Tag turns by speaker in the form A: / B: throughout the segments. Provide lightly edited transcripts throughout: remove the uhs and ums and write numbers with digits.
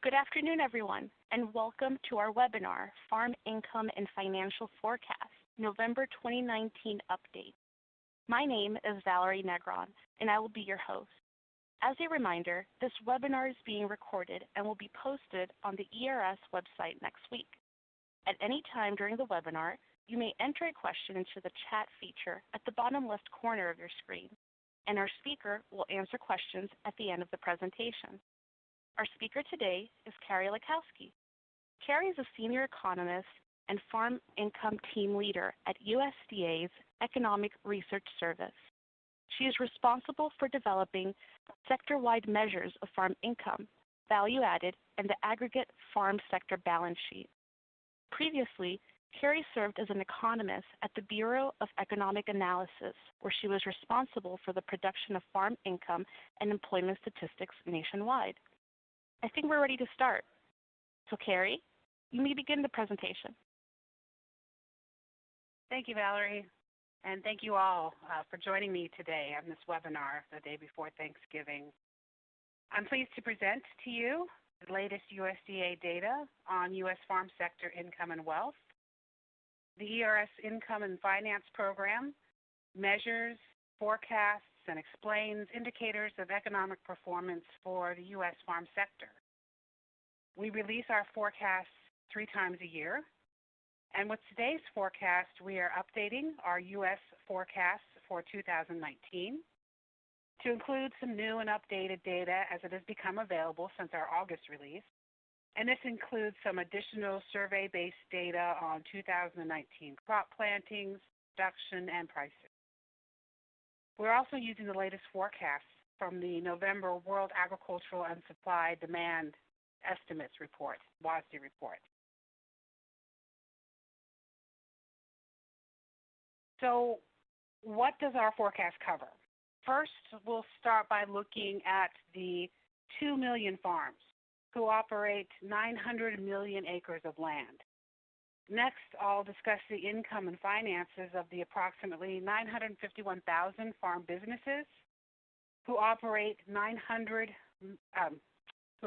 A: Good afternoon, everyone, and welcome to our webinar, Farm Income and Financial Forecast, November 2019 Update. My name is Valerie Negron, and I will be your host. As a reminder, this webinar is being recorded and will be posted on the ERS website next week. At any time during the webinar, you may enter a question into the chat feature at the bottom left corner of your screen, and our speaker will answer questions at the end of the presentation. Our speaker today is Carrie Lakowski. Carrie is a senior economist and farm income team leader at USDA's Economic Research Service. She is responsible for developing sector-wide measures of farm income, value added, and the aggregate farm sector balance sheet. Previously, Carrie served as an economist at the Bureau of Economic Analysis, where she was responsible for the production of farm income and employment statistics nationwide. I think we're ready to start. So Carrie, you may begin the presentation.
B: Thank you, Valerie, and thank you all for joining me today on this webinar the day before Thanksgiving. I'm pleased to present to you the latest USDA data on U.S. farm sector income and wealth. The ERS Income and Finance Program measures, forecasts, and explains indicators of economic performance for the U.S. farm sector. We release our forecasts 3 times a year, and with today's forecast, we are updating our U.S. forecasts for 2019 to include some new and updated data as it has become available since our August release, and this includes some additional survey-based data on 2019 crop plantings, production, and pricing. We're also using the latest forecasts from the November World Agricultural and Supply Demand Estimates Report, WASDE report. So what does our forecast cover? First, we'll start by looking at the 2 million farms who operate 900 million acres of land. Next, I'll discuss the income and finances of the approximately 951,000 farm businesses who operate who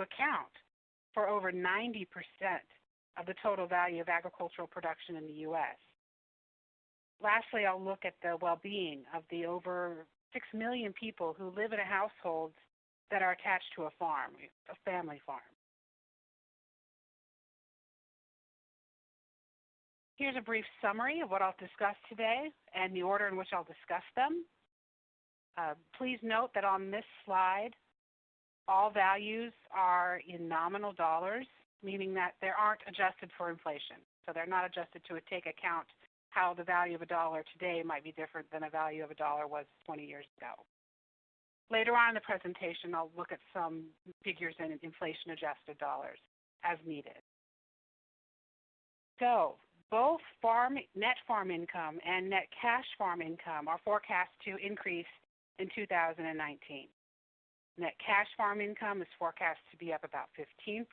B: account for over 90% of the total value of agricultural production in the U.S. Lastly, I'll look at the well-being of the over 6 million people who live in households that are attached to a farm, a family farm. Here's a brief summary of what I'll discuss today and the order in which I'll discuss them. Please note that on this slide, all values are in nominal dollars, meaning that they aren't adjusted for inflation. So they're not adjusted to take account how the value of a dollar today might be different than a value of a dollar was 20 years ago. Later on in the presentation, I'll look at some figures in inflation-adjusted dollars as needed. So both net farm income and net cash farm income are forecast to increase in 2019. Net cash farm income is forecast to be up about 15%,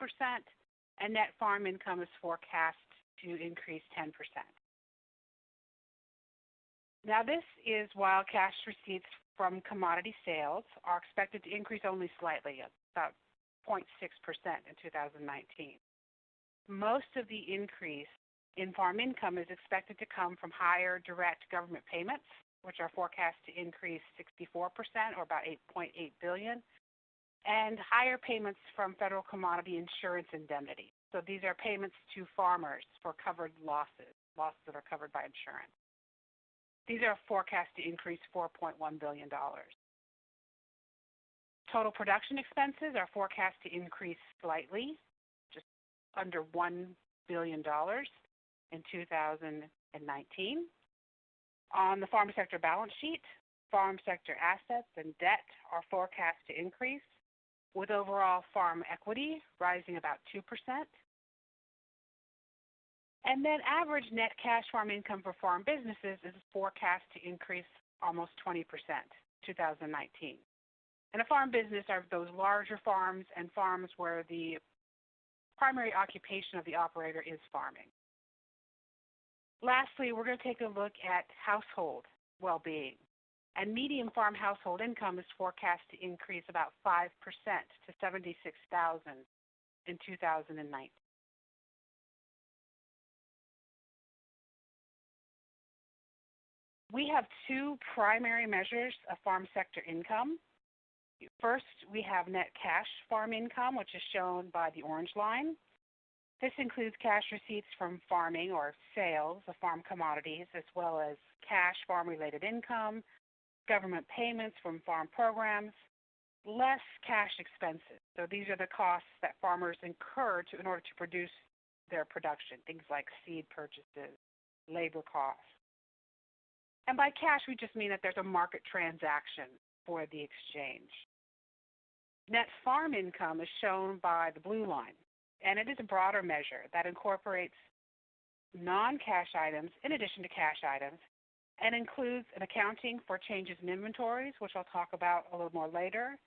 B: and net farm income is forecast to increase 10%. Now this is while cash receipts from commodity sales are expected to increase only slightly, about 0.6% in 2019. Most of the increase in farm income is expected to come from higher direct government payments, which are forecast to increase 64%, or about $8.8 billion, and higher payments from federal commodity insurance indemnity. So these are payments to farmers for covered losses that are covered by insurance. These are forecast to increase $4.1 billion. Total production expenses are forecast to increase slightly, just under $1 billion in 2019. On the farm sector balance sheet, farm sector assets and debt are forecast to increase, with overall farm equity rising about 2%. And then average net cash farm income for farm businesses is forecast to increase almost 20% 2019. And a farm business are those larger farms and farms where the primary occupation of the operator is farming. Lastly, we're going to take a look at household well-being. And median farm household income is forecast to increase about 5% to $76,000 in 2019. We have two primary measures of farm sector income. First, we have net cash farm income, which is shown by the orange line. This includes cash receipts from farming or sales of farm commodities, as well as cash farm-related income, government payments from farm programs, less cash expenses. So these are the costs that farmers incur in order to produce their production, things like seed purchases, labor costs. And by cash, we just mean that there's a market transaction for the exchange. Net farm income is shown by the blue line, and it is a broader measure that incorporates non-cash items in addition to cash items, and includes an accounting for changes in inventories, which I'll talk about a little more later,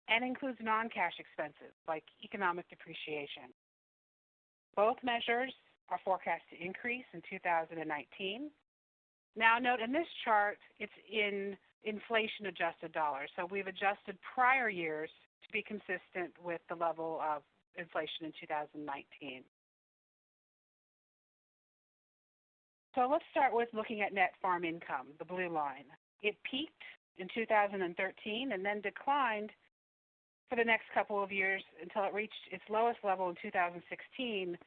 B: and includes non-cash expenses like economic depreciation. Both measures are forecast to increase in 2019. Now note in this chart, it's in inflation-adjusted dollars. So we've adjusted prior years to be consistent with the level of inflation in 2019. So let's start with looking at net farm income, the blue line. It peaked in 2013 and then declined for the next couple of years until it reached its lowest level in 2016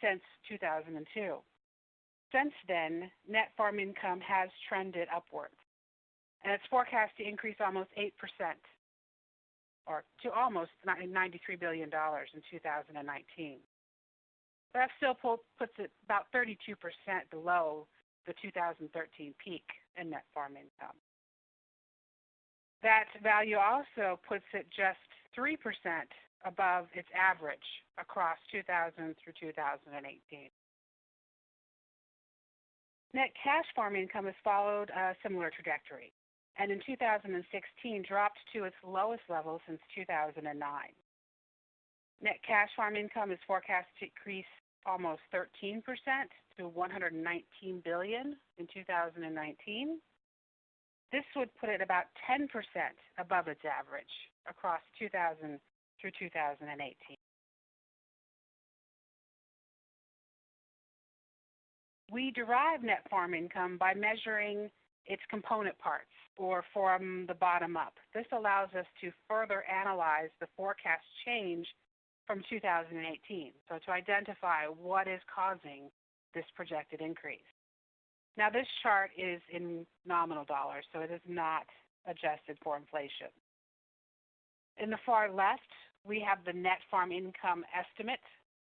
B: since 2002. Since then, net farm income has trended upwards, and it's forecast to increase almost 8%, or to almost $93 billion in 2019. That still puts it about 32% below the 2013 peak in net farm income. That value also puts it just 3% above its average across 2000 through 2018. Net cash farm income has followed a similar trajectory, and in 2016 dropped to its lowest level since 2009. Net cash farm income is forecast to increase almost 13% to $119 billion in 2019. This would put it about 10% above its average across 2000 through 2018. We derive net farm income by measuring its component parts, or from the bottom up. This allows us to further analyze the forecast change from 2018, so to identify what is causing this projected increase. Now this chart is in nominal dollars, so it is not adjusted for inflation. In the far left, we have the net farm income estimate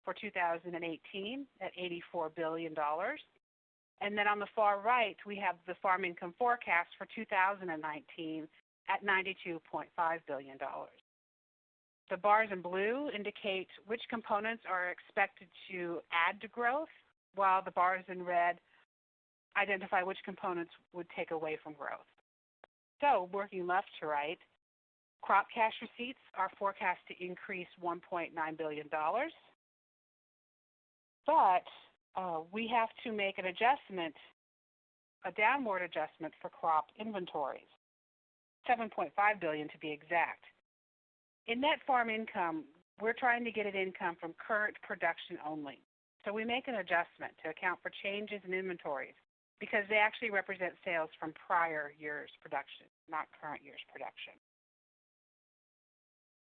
B: for 2018 at $84 billion. And then on the far right, we have the farm income forecast for 2019 at $92.5 billion. The bars in blue indicate which components are expected to add to growth, while the bars in red identify which components would take away from growth. So working left to right, crop cash receipts are forecast to increase $1.9 billion. But we have to make an adjustment, a downward adjustment for crop inventories, $7.5 billion to be exact. In net farm income, we're trying to get an income from current production only. So we make an adjustment to account for changes in inventories because they actually represent sales from prior year's production, not current year's production.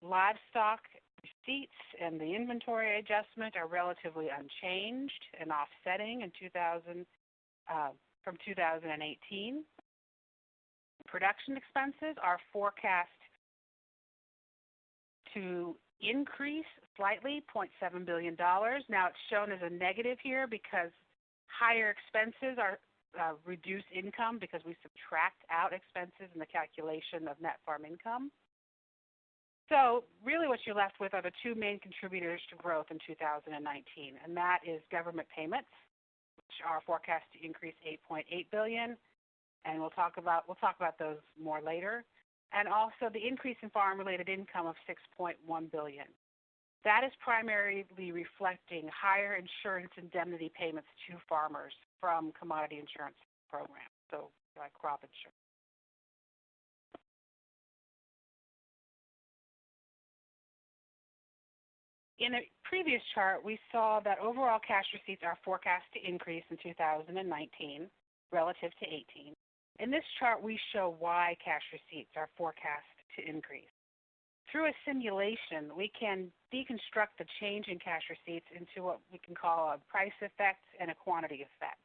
B: Livestock receipts and the inventory adjustment are relatively unchanged and offsetting in from 2018. Production expenses are forecast to increase slightly, $0.7 billion. Now it's shown as a negative here because higher expenses are reduce income because we subtract out expenses in the calculation of net farm income. So really what you're left with are the two main contributors to growth in 2019, and that is government payments, which are forecast to increase $8.8 billion, and we'll talk about those more later, and also the increase in farm-related income of $6.1 billion. That is primarily reflecting higher insurance indemnity payments to farmers from commodity insurance programs, so like crop insurance. In a previous chart, we saw that overall cash receipts are forecast to increase in 2019 relative to 18. In this chart, we show why cash receipts are forecast to increase. Through a simulation, we can deconstruct the change in cash receipts into what we can call a price effect and a quantity effect.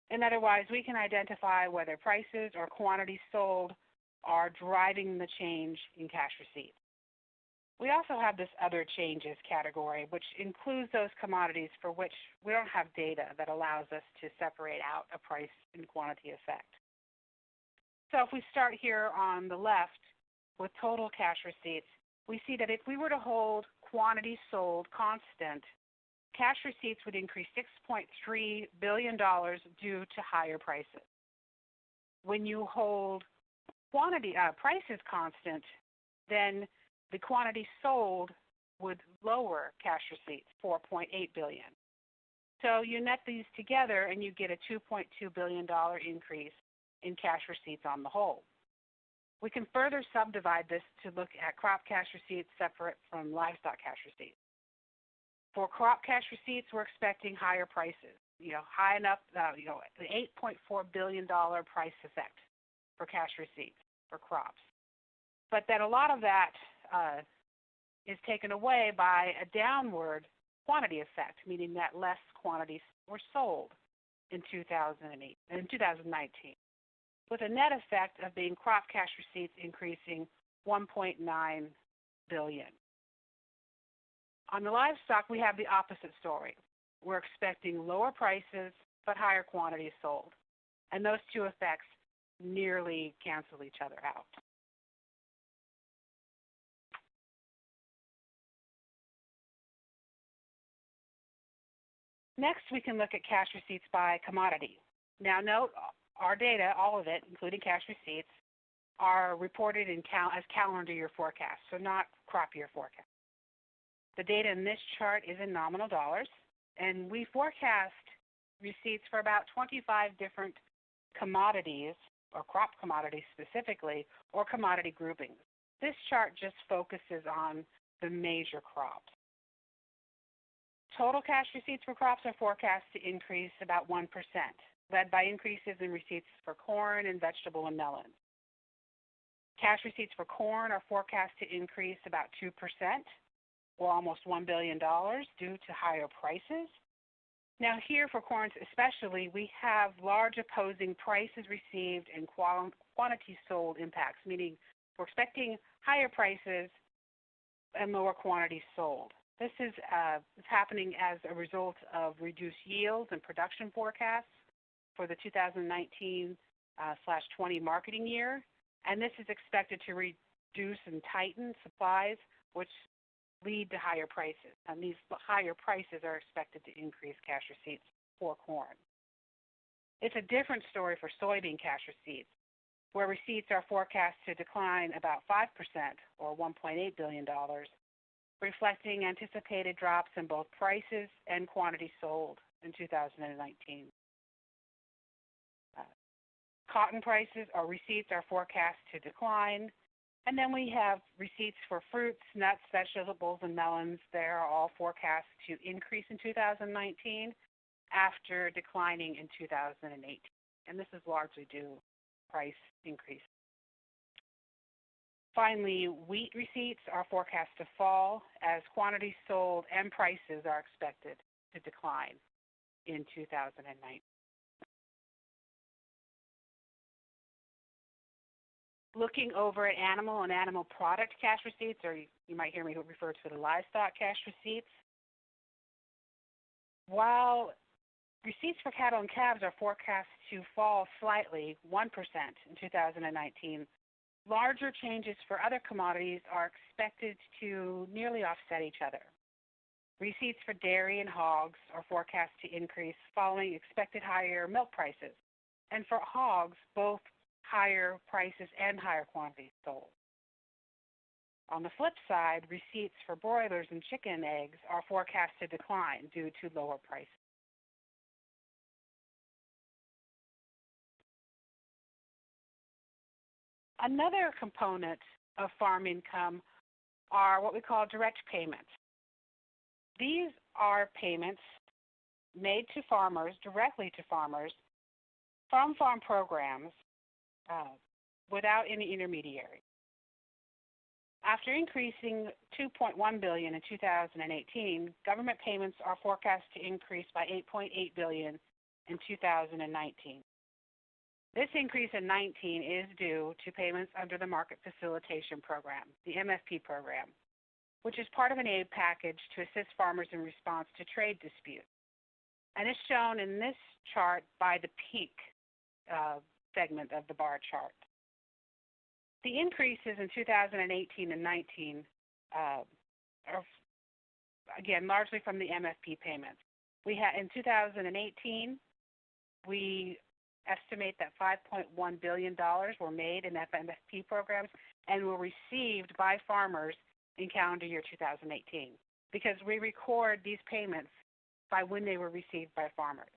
B: In other words, we can identify whether prices or quantities sold are driving the change in cash receipts. We also have this other changes category, which includes those commodities for which we don't have data that allows us to separate out a price and quantity effect. So if we start here on the left with total cash receipts, we see that if we were to hold quantities sold constant, cash receipts would increase $6.3 billion due to higher prices. When you hold prices constant, then the quantity sold would lower cash receipts, $4.8 billion. So you net these together and you get a $2.2 billion increase in cash receipts on the whole. We can further subdivide this to look at crop cash receipts separate from livestock cash receipts. For crop cash receipts, we're expecting higher prices, high enough, the $8.4 billion price effect for cash receipts for crops. But then a lot of that is taken away by a downward quantity effect, meaning that less quantities were sold in 2019, with a net effect of being crop cash receipts increasing $1.9 billion. On the livestock, we have the opposite story. We're expecting lower prices but higher quantities sold, and those two effects nearly cancel each other out. Next, we can look at cash receipts by commodity. Now note, our data, all of it, including cash receipts, are reported as calendar year forecasts, so not crop year forecasts. The data in this chart is in nominal dollars, and we forecast receipts for about 25 different commodities, or crop commodities specifically, or commodity groupings. This chart just focuses on the major crops. Total cash receipts for crops are forecast to increase about 1%, led by increases in receipts for corn and vegetable and melons. Cash receipts for corn are forecast to increase about 2%, or almost $1 billion, due to higher prices. Now here for corn especially, we have large opposing prices received and quantities sold impacts, meaning we're expecting higher prices and lower quantities sold. This is happening as a result of reduced yields and production forecasts for the 2019/20 marketing year, and this is expected to reduce and tighten supplies, which lead to higher prices, and these higher prices are expected to increase cash receipts for corn. It's a different story for soybean cash receipts, where receipts are forecast to decline about 5%, or $1.8 billion, reflecting anticipated drops in both prices and quantity sold in 2019. Cotton prices or receipts are forecast to decline. And then we have receipts for fruits, nuts, vegetables, and melons. They are all forecast to increase in 2019 after declining in 2018. And this is largely due to price increase. Finally, wheat receipts are forecast to fall as quantities sold and prices are expected to decline in 2019. Looking over at animal and animal product cash receipts, or you might hear me refer to the livestock cash receipts. While receipts for cattle and calves are forecast to fall slightly, 1% in 2019, larger changes for other commodities are expected to nearly offset each other. Receipts for dairy and hogs are forecast to increase following expected higher milk prices, and for hogs, both higher prices and higher quantities sold. On the flip side, receipts for broilers and chicken eggs are forecast to decline due to lower prices. Another component of farm income are what we call direct payments. These are payments made to farmers, directly to farmers, from farm programs without any intermediary. After increasing $2.1 billion in 2018, government payments are forecast to increase by $8.8 billion in 2019. This increase in 2019 is due to payments under the Market Facilitation Program, the MFP program, which is part of an aid package to assist farmers in response to trade disputes. And it's shown in this chart by the pink segment of the bar chart. The increases in 2018 and 2019 are, again, largely from the MFP payments. In 2018, we estimate that $5.1 billion were made in MFP programs and were received by farmers in calendar year 2018, because we record these payments by when they were received by farmers.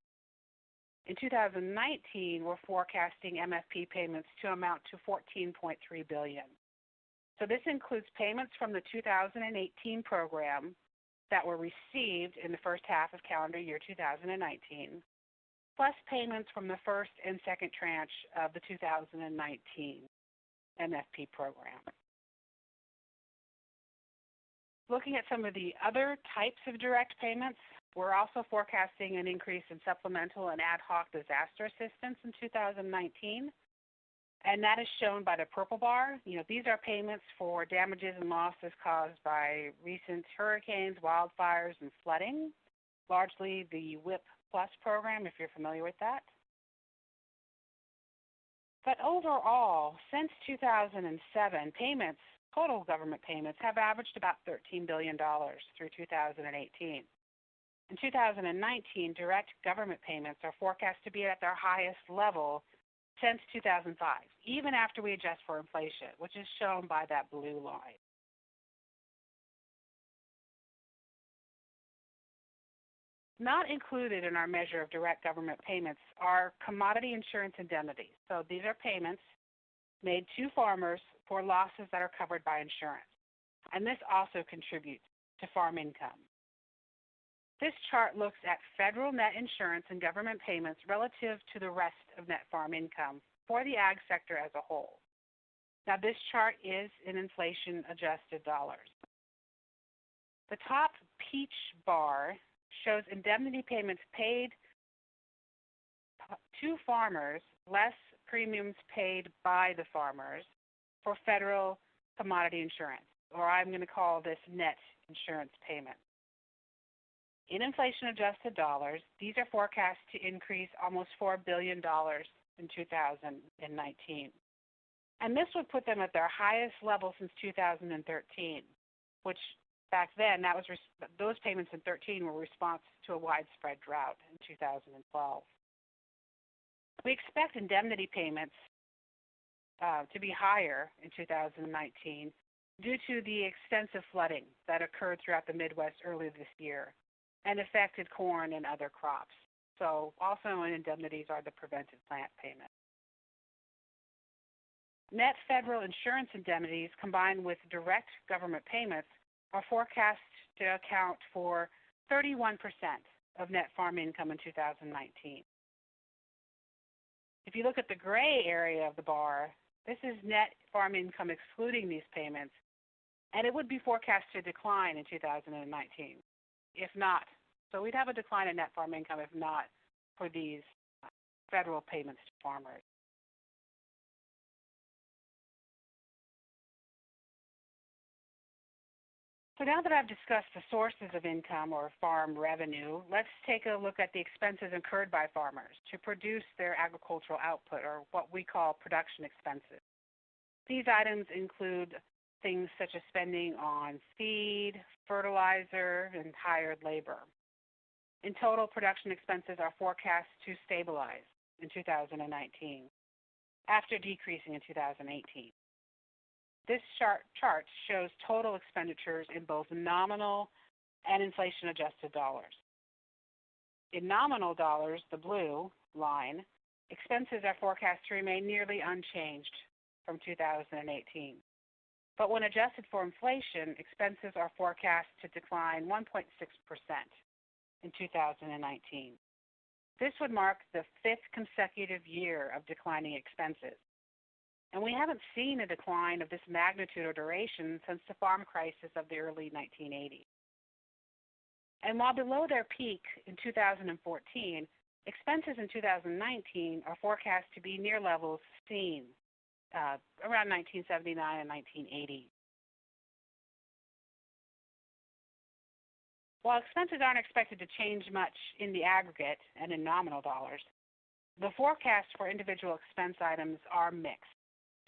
B: In 2019, we're forecasting MFP payments to amount to $14.3 billion. So this includes payments from the 2018 program that were received in the first half of calendar year 2019, plus payments from the first and second tranche of the 2019 MFP program. Looking at some of the other types of direct payments, we're also forecasting an increase in supplemental and ad hoc disaster assistance in 2019, and that is shown by the purple bar. These are payments for damages and losses caused by recent hurricanes, wildfires, and flooding, largely the WIP Plus program, if you're familiar with that. But overall, since 2007, total government payments have averaged about $13 billion through 2018. In 2019, direct government payments are forecast to be at their highest level since 2005, even after we adjust for inflation, which is shown by that blue line. Not included in our measure of direct government payments are commodity insurance indemnities. So these are payments made to farmers for losses that are covered by insurance. And this also contributes to farm income. This chart looks at federal net insurance and government payments relative to the rest of net farm income for the ag sector as a whole. Now, this chart is in inflation-adjusted dollars. The top peach bar shows indemnity payments paid to farmers less premiums paid by the farmers for federal commodity insurance, or I'm going to call this net insurance payment. In inflation-adjusted dollars, these are forecast to increase almost $4 billion in 2019. And this would put them at their highest level since 2013, which back then, those payments in 2013 were a response to a widespread drought in 2012. We expect indemnity payments to be higher in 2019 due to the extensive flooding that occurred throughout the Midwest earlier this year and affected corn and other crops. So also in indemnities are the preventive plant payments. Net federal insurance indemnities combined with direct government payments are forecast to account for 31% of net farm income in 2019. If you look at the gray area of the bar, this is net farm income excluding these payments, and it would be forecast to decline in 2019, if not. So we'd have a decline in net farm income if not for these federal payments to farmers. So now that I've discussed the sources of income or farm revenue, let's take a look at the expenses incurred by farmers to produce their agricultural output, or what we call production expenses. These items include things such as spending on feed, fertilizer, and hired labor. In total, production expenses are forecast to stabilize in 2019 after decreasing in 2018. This chart shows total expenditures in both nominal and inflation-adjusted dollars. In nominal dollars, the blue line, expenses are forecast to remain nearly unchanged from 2018. but when adjusted for inflation, expenses are forecast to decline 1.6% in 2019. This would mark the 5th consecutive year of declining expenses. And we haven't seen a decline of this magnitude or duration since the farm crisis of the early 1980s. And while below their peak in 2014, expenses in 2019 are forecast to be near levels seen around 1979 and 1980. While expenses aren't expected to change much in the aggregate and in nominal dollars, the forecasts for individual expense items are mixed.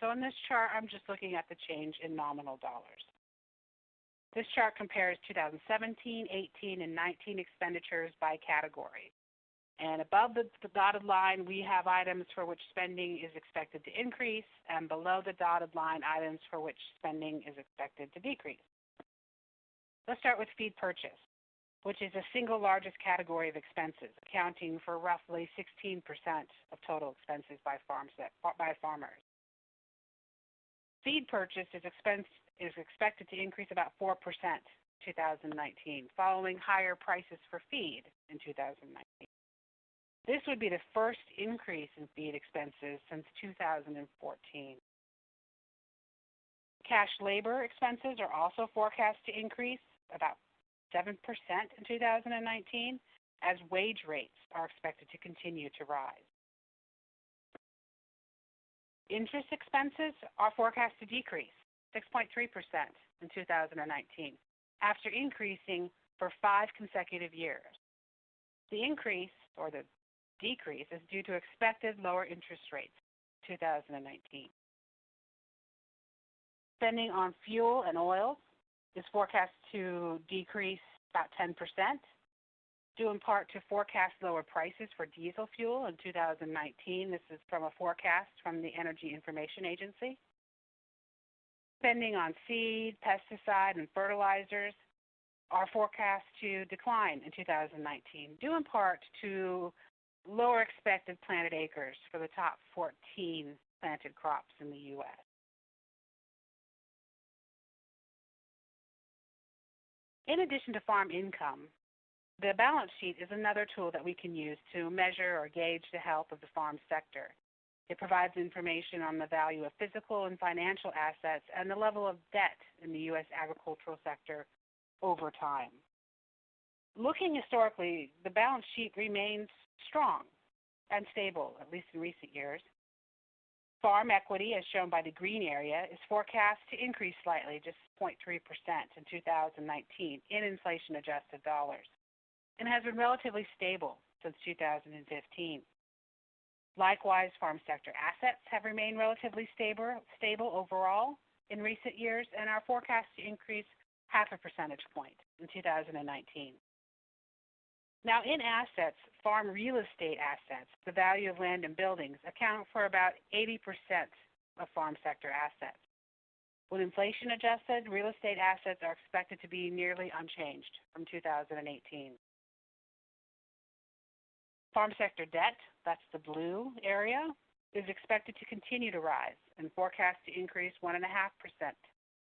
B: So in this chart, I'm just looking at the change in nominal dollars. This chart compares 2017, 18, and 19 expenditures by category. And above the dotted line, we have items for which spending is expected to increase, and below the dotted line, items for which spending is expected to decrease. Let's start with feed purchase, which is the single largest category of expenses, accounting for roughly 16% of total expenses by farmers. Feed purchase is expected to increase about 4% in 2019, following higher prices for feed in 2019. This would be the first increase in feed expenses since 2014. Cash labor expenses are also forecast to increase about 7% in 2019, as wage rates are expected to continue to rise. Interest expenses are forecast to decrease 6.3% in 2019, after increasing for 5 consecutive years. The increase, or the decrease, is due to expected lower interest rates in 2019. Spending on fuel and oils is forecast to decrease about 10%, due in part to forecast lower prices for diesel fuel in 2019. This is from a forecast from the Energy Information Agency. Spending on seed, pesticide, and fertilizers are forecast to decline in 2019, due in part to lower expected planted acres for the top 14 planted crops in the U.S. In addition to farm income, the balance sheet is another tool that we can use to measure or gauge the health of the farm sector. It provides information on the value of physical and financial assets and the level of debt in the U.S. agricultural sector over time. Looking historically, the balance sheet remains strong and stable, at least in recent years. Farm equity, as shown by the green area, is forecast to increase slightly, just 0.3% in 2019 in inflation-adjusted dollars, and has been relatively stable since 2015. Likewise, farm sector assets have remained relatively stable overall in recent years and are forecast to increase 0.5 percentage point in 2019. Now, in assets, farm real estate assets, the value of land and buildings, account for about 80% of farm sector assets. When inflation adjusted, real estate assets are expected to be nearly unchanged from 2018. Farm sector debt, that's the blue area, is expected to continue to rise and forecast to increase 1.5%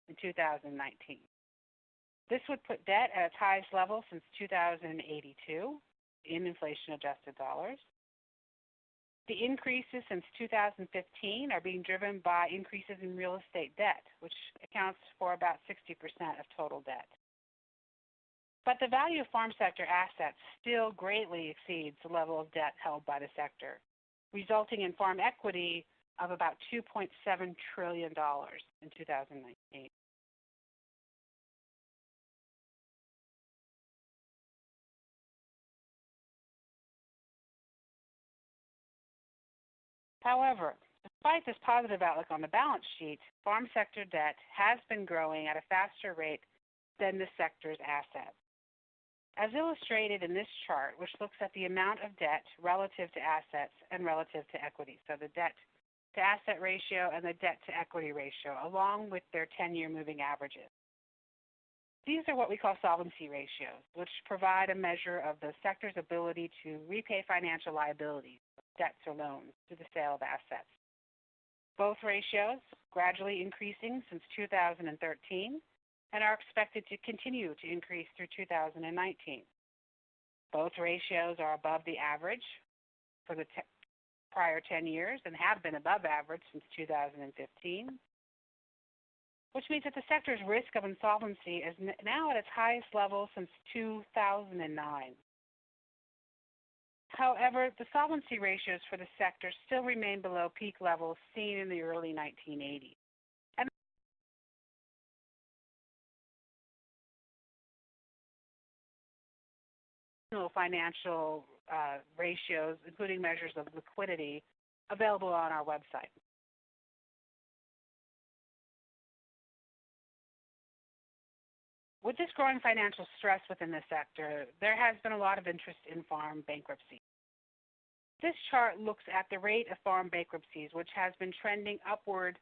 B: in 2019. This would put debt at its highest level since 2082 in inflation-adjusted dollars. The increases since 2015 are being driven by increases in real estate debt, which accounts for about 60% of total debt. But the value of farm sector assets still greatly exceeds the level of debt held by the sector, resulting in farm equity of about $2.7 trillion in 2019. However, despite this positive outlook on the balance sheet, farm sector debt has been growing at a faster rate than the sector's assets. As illustrated in this chart, which looks at the amount of debt relative to assets and relative to equity, so the debt-to-asset ratio and the debt-to-equity ratio, along with their 10-year moving averages. These are what we call solvency ratios, which provide a measure of the sector's ability to repay financial liabilities, debts or loans, through the sale of assets. both ratios gradually increasing since 2013 and are expected to continue to increase through 2019. Both ratios are above the average for the prior 10 years and have been above average since 2015, which means that the sector's risk of insolvency is now at its highest level since 2009. However, the solvency ratios for the sector still remain below peak levels seen in the early 1980s. And financial ratios, including measures of liquidity, available on our website. With this growing financial stress within the sector, there has been a lot of interest in farm bankruptcy. This chart looks at the rate of farm bankruptcies, which has been trending upward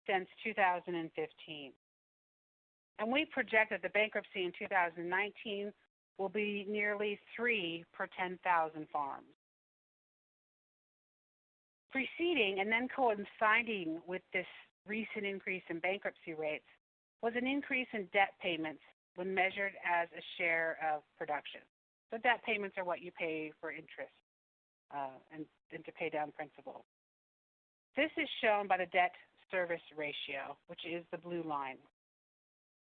B: since 2015. And we project that the bankruptcy in 2019 will be nearly 3 per 10,000 farms. Preceding and then coinciding with this recent increase in bankruptcy rates was an increase in debt payments when measured as a share of production. So debt payments are what you pay for interest and to pay down principal. This is shown by the debt service ratio, which is the blue line.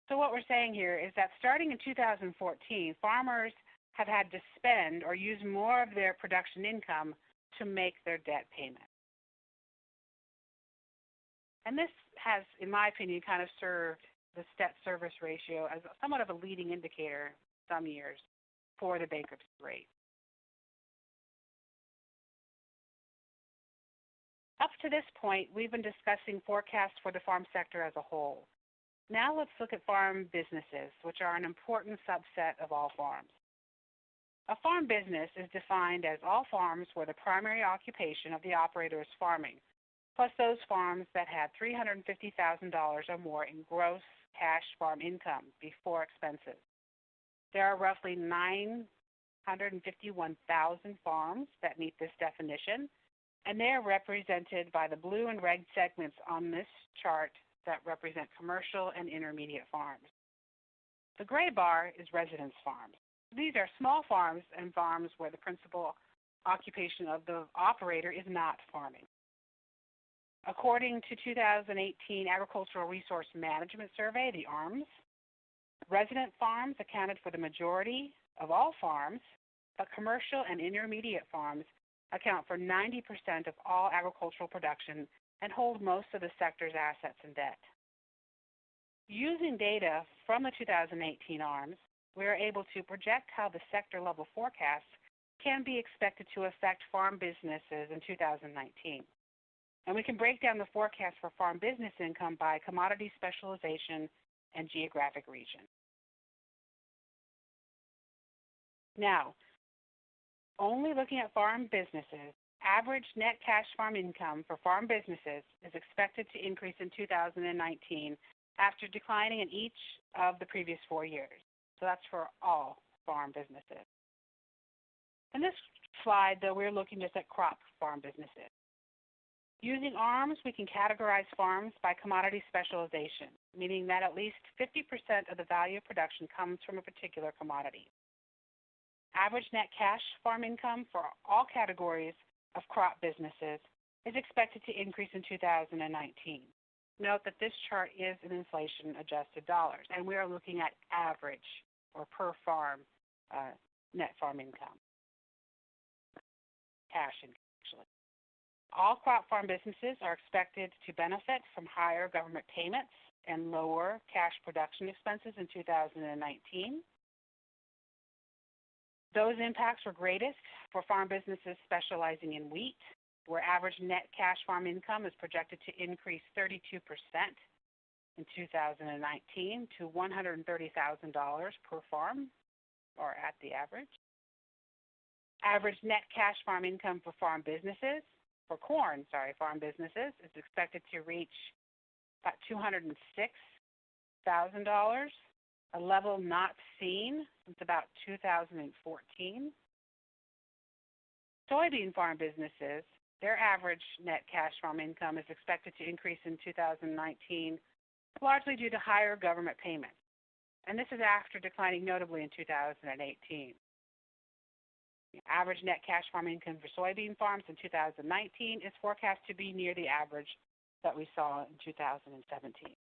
B: So what we're saying here is that starting in 2014, farmers have had to spend or use more of their production income to make their debt payment. And this has, in my opinion, kind of served the debt service ratio as somewhat of a leading indicator some years for the bankruptcy rate. Up to this point, we've been discussing forecasts for the farm sector as a whole. Now let's look at farm businesses, which are an important subset of all farms. A farm business is defined as all farms where the primary occupation of the operator is farming, plus those farms that had $350,000 or more in gross cash farm income before expenses. There are roughly 951,000 farms that meet this definition, and they are represented by the blue and red segments on this chart that represent commercial and intermediate farms. The gray bar is residence farms. These are small farms and farms where the principal occupation of the operator is not farming. According to 2018 Agricultural Resource Management Survey, the ARMS, resident farms accounted for the majority of all farms, but commercial and intermediate farms account for 90% of all agricultural production and hold most of the sector's assets and debt. Using data from the 2018 ARMS, we are able to project how the sector-level forecasts can be expected to affect farm businesses in 2019. And we can break down the forecast for farm business income by commodity specialization and geographic region. Now, only looking at farm businesses, average net cash farm income for farm businesses is expected to increase in 2019 after declining in each of the previous 4 years. So that's for all farm businesses. In this slide, though, we're looking just at crop farm businesses. Using ARMS, we can categorize farms by commodity specialization, meaning that at least 50% of the value of production comes from a particular commodity. Average net cash farm income for all categories of crop businesses is expected to increase in 2019. Note that this chart is in inflation-adjusted dollars, and we are looking at average or per farm net farm income, cash income, actually. All crop farm businesses are expected to benefit from higher government payments and lower cash production expenses in 2019. Those impacts were greatest for farm businesses specializing in wheat, where average net cash farm income is projected to increase 32% in 2019 to $130,000 per farm, or at the average. Average net cash farm income for farm businesses, farm businesses is expected to reach about $206,000, a level not seen since about 2014. Soybean farm businesses their average net cash farm income is expected to increase in 2019, largely due to higher government payments. And this is after declining notably in 2018. The average net cash farm income for soybean farms in 2019 is forecast to be near the average that we saw in 2017.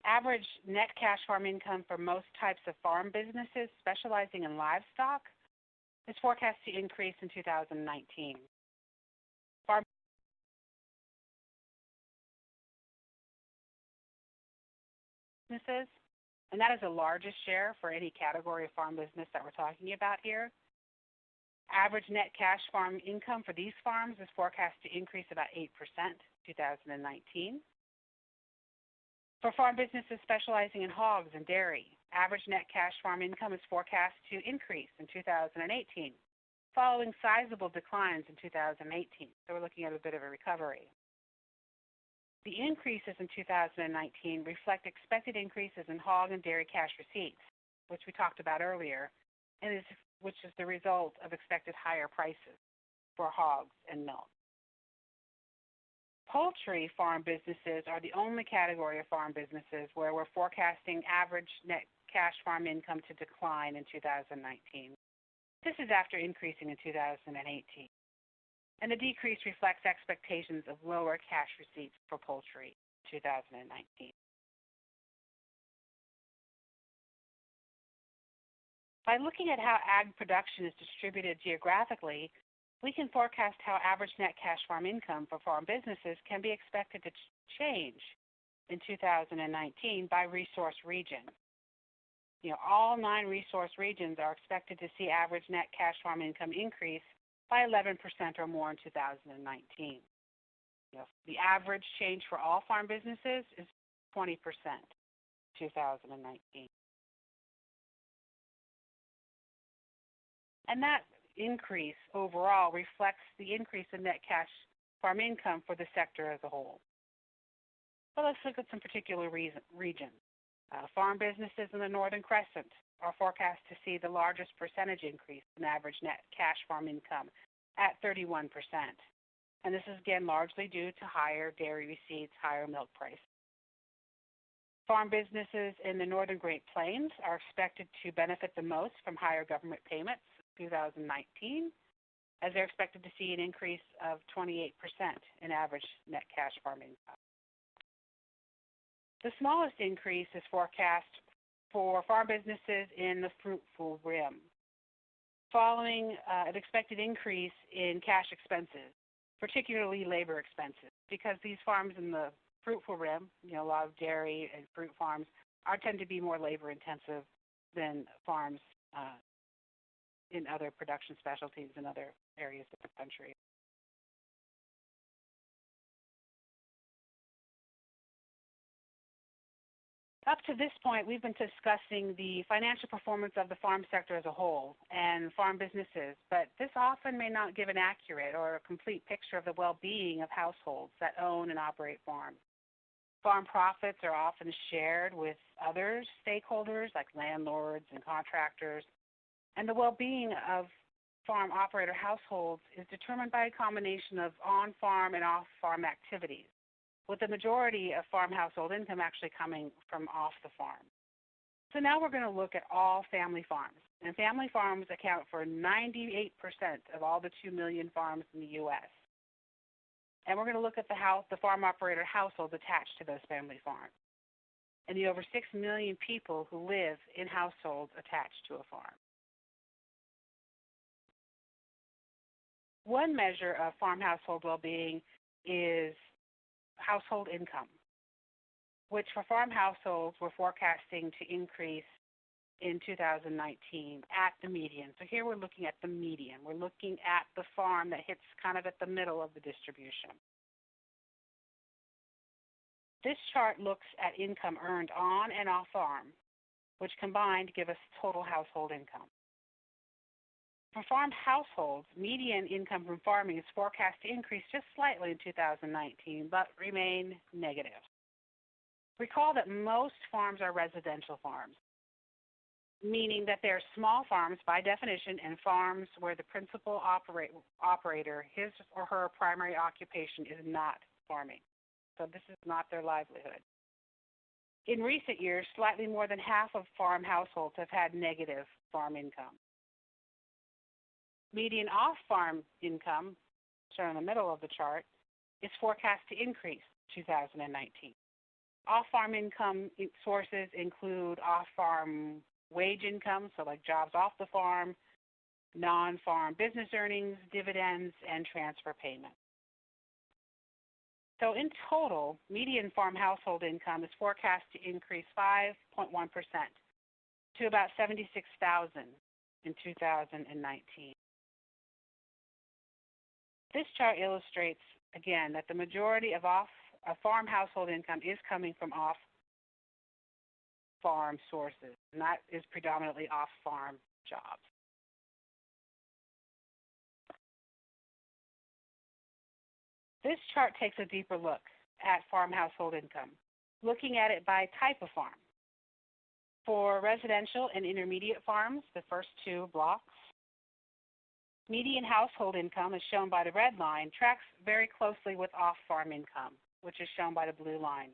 B: Average net cash farm income for most types of farm businesses specializing in livestock is forecast to increase in 2019. Farm businesses, and that is the largest share for any category of farm business that we're talking about here. Average net cash farm income for these farms is forecast to increase about 8% in 2019. For farm businesses specializing in hogs and dairy, average net cash farm income is forecast to increase in 2018, following sizable declines in 2018. So we're looking at a bit of a recovery. The increases in 2019 reflect expected increases in hog and dairy cash receipts, which we talked about earlier, and which is the result of expected higher prices for hogs and milk. Poultry farm businesses are the only category of farm businesses where we're forecasting average net cash farm income to decline in 2019. This is after increasing in 2018. And the decrease reflects expectations of lower cash receipts for poultry in 2019. By looking at how ag production is distributed geographically, we can forecast how average net cash farm income for farm businesses can be expected to change in 2019 by resource region. All 9 resource regions are expected to see average net cash farm income increase by 11% or more in 2019. The average change for all farm businesses is 20% in 2019. And that increase overall reflects the increase in net cash farm income for the sector as a whole. So let's look at some particular regions. Farm businesses in the Northern Crescent are forecast to see the largest percentage increase in average net cash farm income at 31%. And this is again largely due to higher dairy receipts, higher milk prices. Farm businesses in the Northern Great Plains are expected to benefit the most from higher government payments in 2019, as they're expected to see an increase of 28% in average net cash farm income. The smallest increase is forecast for farm businesses in the Fruitful Rim, following an expected increase in cash expenses, particularly labor expenses, because these farms in the Fruitful Rim, a lot of dairy and fruit farms, tend to be more labor intensive than farms in other production specialties in other areas of the country. Up to this point, we've been discussing the financial performance of the farm sector as a whole and farm businesses, but this often may not give an accurate or a complete picture of the well-being of households that own and operate farms. Farm profits are often shared with other stakeholders like landlords and contractors, and the well-being of farm operator households is determined by a combination of on-farm and off-farm activities, with the majority of farm household income actually coming from off the farm. So now we're going to look at all family farms. And family farms account for 98% of all the 2 million farms in the U.S. And we're going to look at the farm operator households attached to those family farms, and the over 6 million people who live in households attached to a farm. One measure of farm household well-being is household income, which for farm households we're forecasting to increase in 2019 at the median. So here we're looking at the median. We're looking at the farm that hits kind of at the middle of the distribution. This chart looks at income earned on and off farm, which combined give us total household income. For farm households, median income from farming is forecast to increase just slightly in 2019, but remain negative. Recall that most farms are residential farms. meaning that they're small farms by definition and farms where the principal operator, his or her primary occupation is not farming. So this is not their livelihood. In recent years, slightly more than half of farm households have had negative farm income. Median off-farm income, shown in the middle of the chart, is forecast to increase in 2019. Off-farm income sources include off-farm wage income, so like jobs off the farm, non-farm business earnings, dividends, and transfer payments. So in total, median farm household income is forecast to increase 5.1% to about $76,000 in 2019. This chart illustrates, again, that the majority of farm household income is coming from off-farm sources, and that is predominantly off-farm jobs. This chart takes a deeper look at farm household income, looking at it by type of farm. For residential and intermediate farms, the first two blocks, median household income, as shown by the red line, tracks very closely with off-farm income, which is shown by the blue line.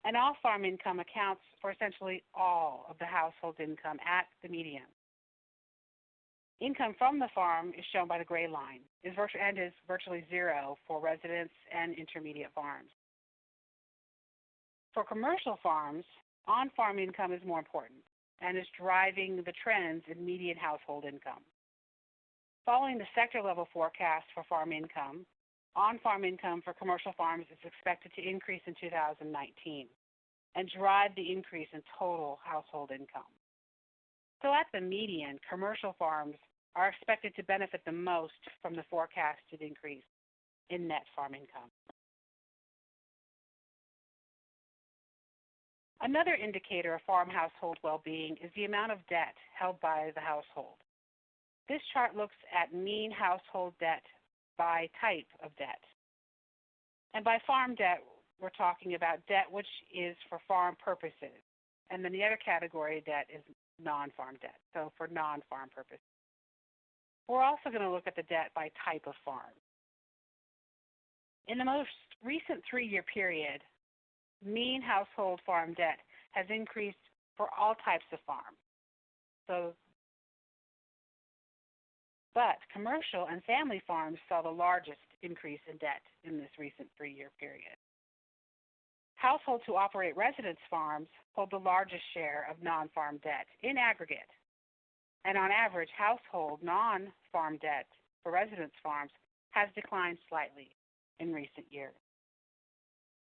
B: And off-farm income accounts for essentially all of the household income at the median. Income from the farm is shown by the gray line and is virtually zero for residents and intermediate farms. For commercial farms, on-farm income is more important and is driving the trends in median household income. Following the sector-level forecast for farm income, on-farm income for commercial farms is expected to increase in 2019 and drive the increase in total household income. So at the median, commercial farms are expected to benefit the most from the forecasted increase in net farm income. Another indicator of farm household well-being is the amount of debt held by the household. This chart looks at mean household debt by type of debt. And by farm debt, we're talking about debt which is for farm purposes. And then the other category of debt is non-farm debt, so for non-farm purposes. We're also going to look at the debt by type of farm. In the most recent 3-year period, mean household farm debt has increased for all types of farm. But commercial and family farms saw the largest increase in debt in this recent 3-year period. Households who operate residence farms hold the largest share of non-farm debt in aggregate. And on average, household non-farm debt for residence farms has declined slightly in recent years.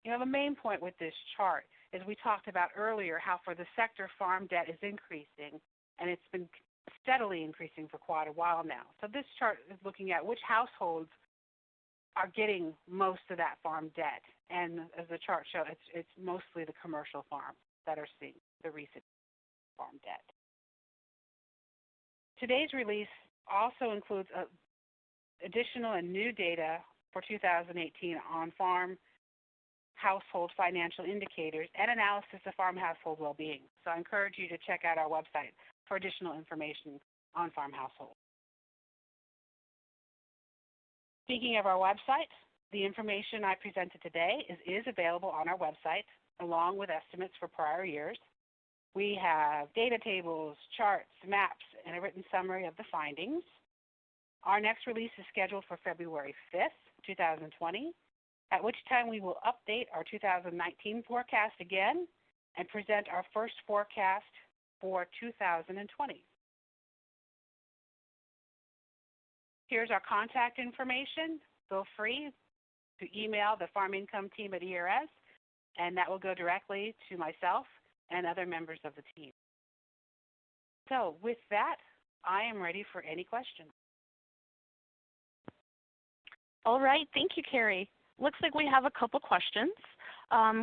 B: You know, the main point with this chart is we talked about earlier how for the sector farm debt is increasing, and it's been steadily increasing for quite a while now. So this chart is looking at which households are getting most of that farm debt. And as the chart shows, it's mostly the commercial farms that are seeing the recent farm debt. Today's release also includes additional and new data for 2018 on farm household financial indicators and analysis of farm household well-being. So I encourage you to check out our website for additional information on farm households. Speaking of our website, the information I presented today is available on our website, along with estimates for prior years. We have data tables, charts, maps, and a written summary of the findings. Our next release is scheduled for February 5th, 2020, at which time we will update our 2019 forecast again and present our first forecast for 2020. Here's our contact information. Feel free to email the Farm Income team at ERS, and that will go directly to myself and other members of the team. So with that, I am ready for any questions.
A: All right, thank you, Carrie. Looks like we have a couple questions.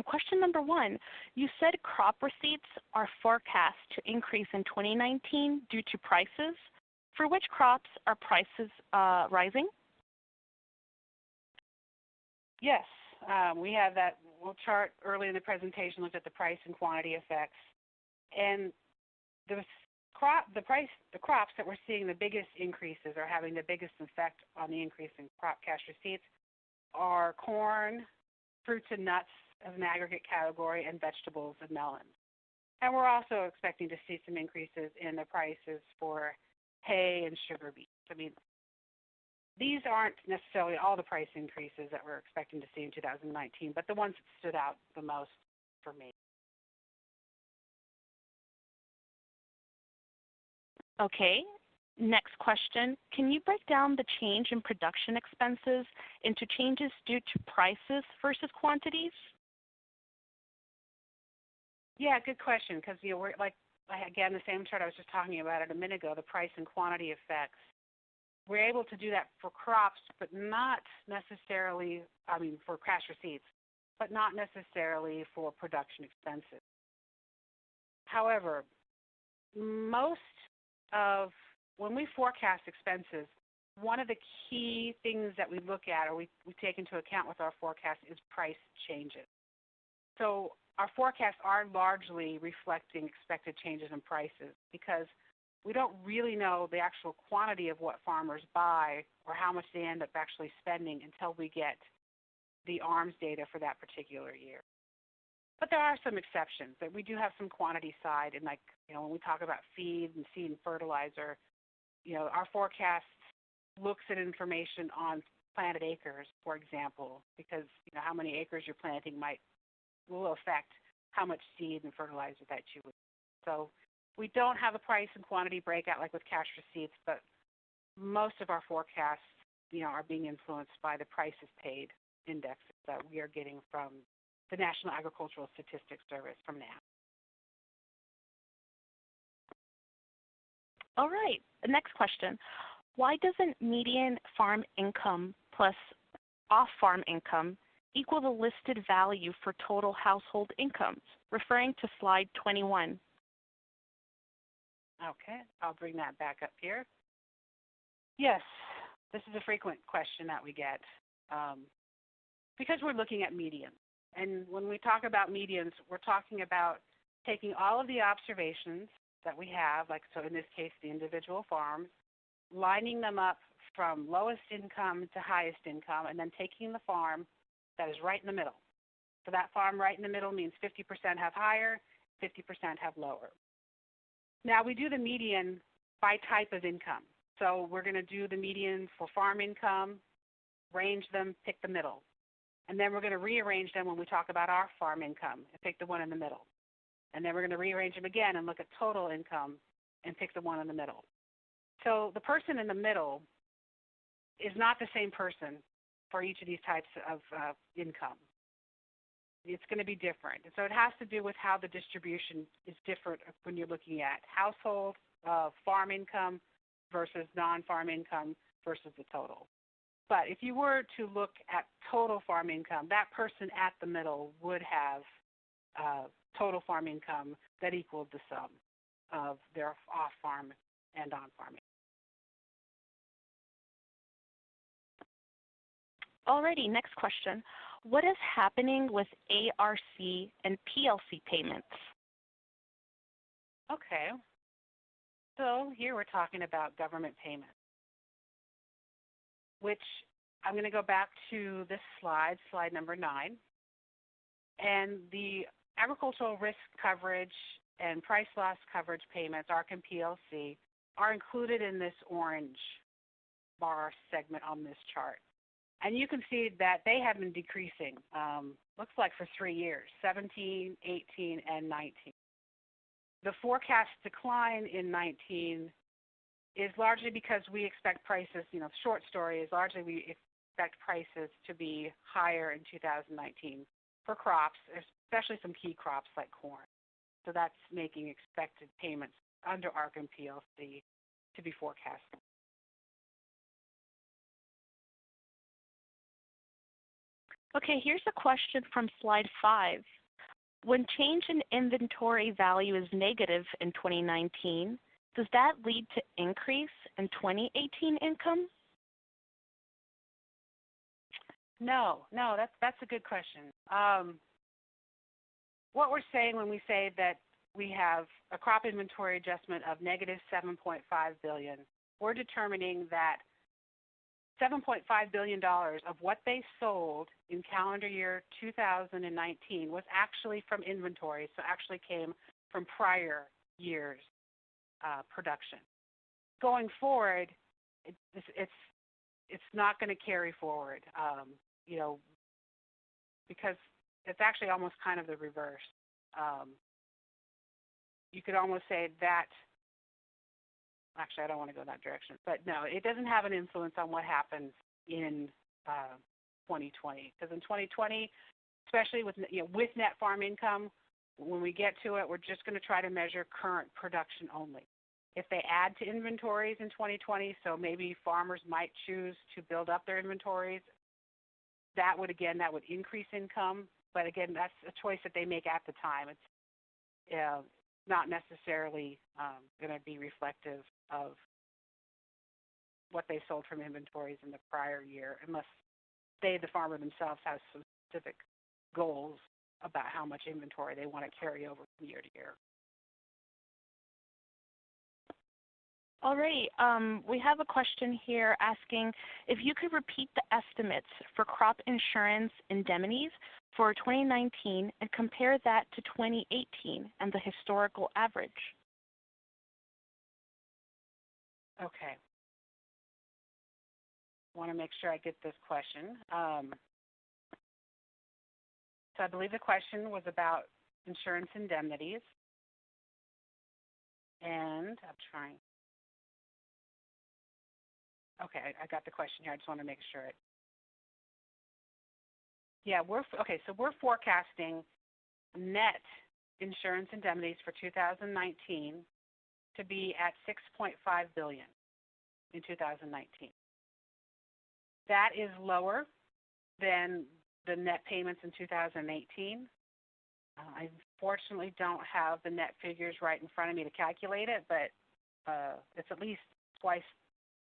A: Question number 1, you said crop receipts are forecast to increase in 2019 due to prices. For which crops are prices rising?
B: Yes, we have that chart early in the presentation, looked at the price and quantity effects. And the the crops that we're seeing the biggest increases or having the biggest effect on the increase in crop cash receipts are corn, fruits and nuts as an aggregate category, and vegetables and melons. And we're also expecting to see some increases in the prices for hay and sugar beets. I mean, these aren't necessarily all the price increases that we're expecting to see in 2019, but the ones that stood out the most for me.
A: Okay, next question. Can you break down the change in production expenses into changes due to prices versus quantities?
B: Yeah, good question, because we're again, the same chart I was just talking about it a minute ago, the price and quantity effects. We're able to do that for crops, but not necessarily, for cash receipts, but not necessarily for production expenses. However, when we forecast expenses, one of the key things that we look at or we take into account with our forecast is price changes. So our forecasts are largely reflecting expected changes in prices because we don't really know the actual quantity of what farmers buy or how much they end up actually spending until we get the ARMS data for that particular year. But there are some exceptions. That we do have some quantity side, and when we talk about seed and fertilizer, our forecast looks at information on planted acres, for example, because how many acres you're planting will affect how much seed and fertilizer that you would. So we don't have a price and quantity breakout like with cash receipts, but most of our forecasts, are being influenced by the prices paid indexes that we are getting from the National Agricultural Statistics Service, from NASS.
A: All right, the next question. Why doesn't median farm income plus off-farm income equal the listed value for total household incomes, referring to slide 21?
B: Okay, I'll bring that back up here. Yes, this is a frequent question that we get because we're looking at medians. And when we talk about medians, we're talking about taking all of the observations that we have, so in this case, the individual farms, lining them up from lowest income to highest income, and then taking the farm that is right in the middle. So that farm right in the middle means 50% have higher, 50% have lower. Now, we do the median by type of income. So we're going to do the median for farm income, range them, pick the middle. And then we're going to rearrange them when we talk about our farm income and pick the one in the middle. And then we're going to rearrange them again and look at total income and pick the one in the middle. So the person in the middle is not the same person for each of these types of income. It's going to be different. And so it has to do with how the distribution is different when you're looking at household farm income versus non-farm income versus the total. But if you were to look at total farm income, that person at the middle would have total farm income that equaled the sum of their off-farm and on-farm income.
A: Alrighty, next question. What is happening with ARC and PLC payments?
B: Okay. So here we're talking about government payments, which I'm going to go back to this slide, slide number 9. And the agricultural risk coverage and price loss coverage payments, ARC and PLC, are included in this orange bar segment on this chart. And you can see that they have been decreasing, looks like for 3 years, 17, 18, and 19. The forecast decline in 19 is largely because we expect prices, short story is largely we expect prices to be higher in 2019 for crops, especially some key crops like corn. So that's making expected payments under ARC and PLC to be forecasted.
A: Okay, here's a question from slide 5. When change in inventory value is negative in 2019, does that lead to increase in 2018 income?
B: No, that's a good question. What we're saying when we say that we have a crop inventory adjustment of negative $7.5 billion. We're determining that $7.5 billion of what they sold in calendar year 2019 was actually from inventory, so actually came from prior years' production. Going forward, it's not going to carry forward, you know, because it's actually almost kind of the reverse. You could almost say that, actually I don't want to go that direction, but no, it doesn't have an influence on what happens in 2020. Because in 2020, especially with, you know, with net farm income, when we get to it, we're just going to try to measure current production only. If they add to inventories in 2020, so maybe farmers might choose to build up their inventories, that would increase income. But again, that's a choice that they make at the time. It's not necessarily going to be reflective of what they sold from inventories in the prior year, unless they, the farmer themselves, have some specific goals about how much inventory they want to carry over from year to year.
A: All right, we have a question here asking if you could repeat the estimates for crop insurance indemnities for 2019 and compare that to 2018 and the historical average.
B: Okay. I want to make sure I get this question. So I believe the question was about insurance indemnities. And I'm trying. Okay, I got the question here. I just want to make sure it. Yeah, so we're forecasting net insurance indemnities for 2019 to be at $6.5 billion in 2019. That is lower than the net payments in 2018. I unfortunately don't have the net figures right in front of me to calculate it, but it's at least twice.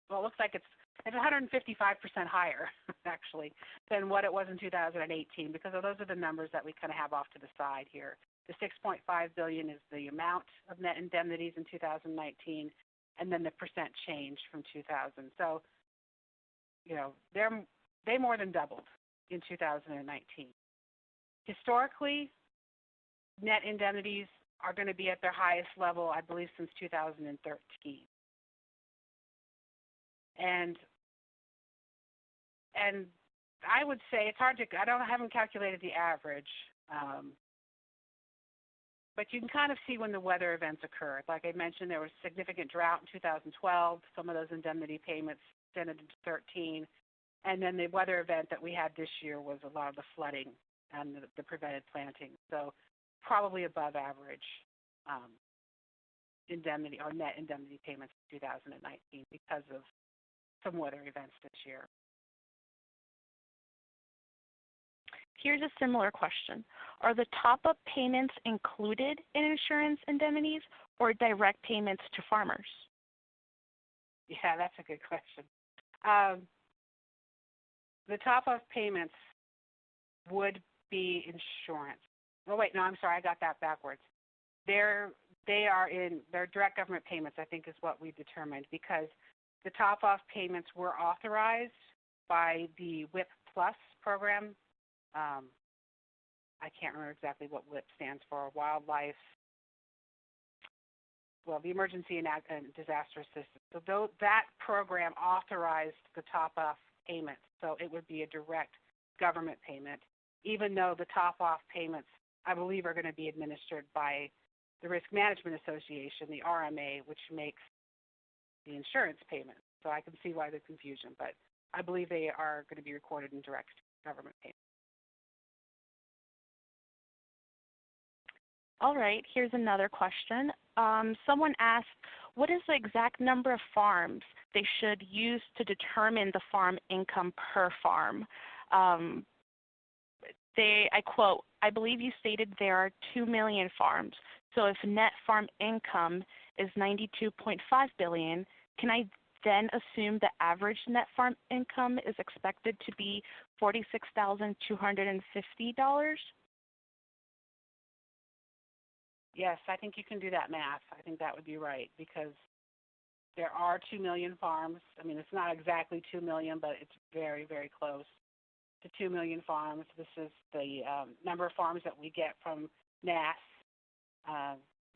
B: Well, it looks like it's 155% higher, actually, than what it was in 2018, because those are the numbers that we kind of have off to the side here. The $6.5 billion is the amount of net indemnities in 2019, and then the percent change from 2000. So, you know, they more than doubled in 2019. Historically, net indemnities are going to be at their highest level, I believe, since 2013. And I would say it's hard to, I haven't calculated the average, but you can kind of see when the weather events occurred. Like I mentioned, there was significant drought in 2012. Some of those indemnity payments extended into 2013. And then the weather event that we had this year was a lot of the flooding and the prevented planting. So probably above average indemnity or net indemnity payments in 2019 because of some weather events this year.
A: Here's a similar question. Are the top-up payments included in insurance indemnities or direct payments to farmers?
B: Yeah, that's a good question. The top-up payments would be insurance. Oh, wait, no, I'm sorry, I got that backwards. They're direct government payments, I think is what we determined, because the top-off payments were authorized by the WIP Plus program. I can't remember exactly what WIP stands for, the Emergency and Disaster Assistance. So that program authorized the top-off payments, so it would be a direct government payment, even though the top-off payments, I believe, are going to be administered by the Risk Management Association, the RMA, which makes the insurance payments. So I can see why the confusion, but I believe they are going to be recorded in direct government payments.
A: All right, here's another question. Someone asked, what is the exact number of farms they should use to determine the farm income per farm? I quote, I believe you stated there are 2 million farms. So if net farm income is $92.5 billion, can I then assume the average net farm income is expected to be $46,250?
B: Yes, I think you can do that math. I think that would be right because there are 2 million farms. I mean, it's not exactly 2 million, but it's very, very close to 2 million farms. This is the number of farms that we get from NASS,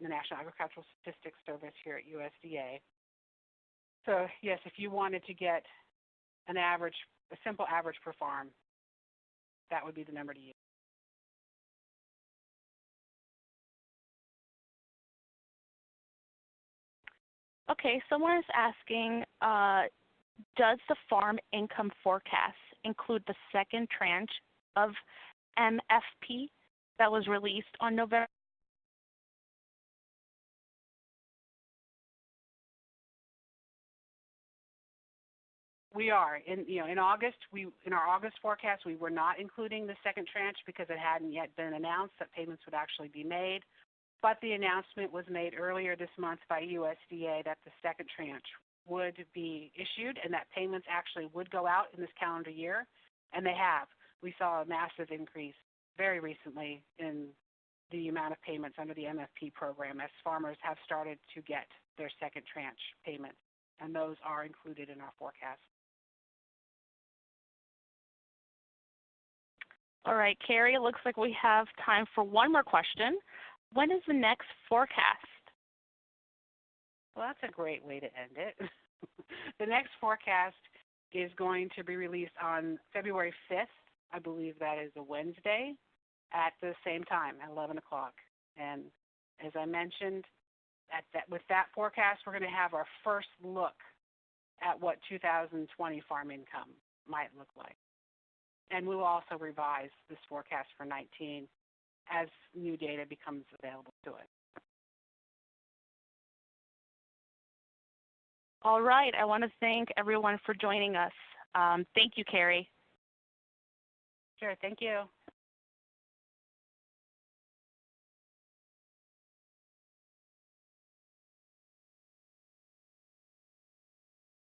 B: the National Agricultural Statistics Service here at USDA. So yes, if you wanted to get an average, a simple average per farm, that would be the number to use.
A: Okay, someone is asking, does the farm income forecast include the second tranche of MFP that was released on November?
B: We are in August. In our August forecast, we were not including the second tranche because it hadn't yet been announced that payments would actually be made. But the announcement was made earlier this month by USDA that the second tranche would be issued and that payments actually would go out in this calendar year, and they have. We saw a massive increase very recently in the amount of payments under the MFP program as farmers have started to get their second tranche payments, and those are included in our forecast.
A: All right, Carrie, it looks like we have time for one more question. When is the next forecast?
B: Well, that's a great way to end it. The next forecast is going to be released on February 5th. I believe that is a Wednesday at the same time, at 11 o'clock. And as I mentioned, with that forecast, we're going to have our first look at what 2020 farm income might look like. And we will also revise this forecast for 19 as new data becomes available to it.
A: All right, I want to thank everyone for joining us. Thank you, Carrie.
B: Sure, thank you.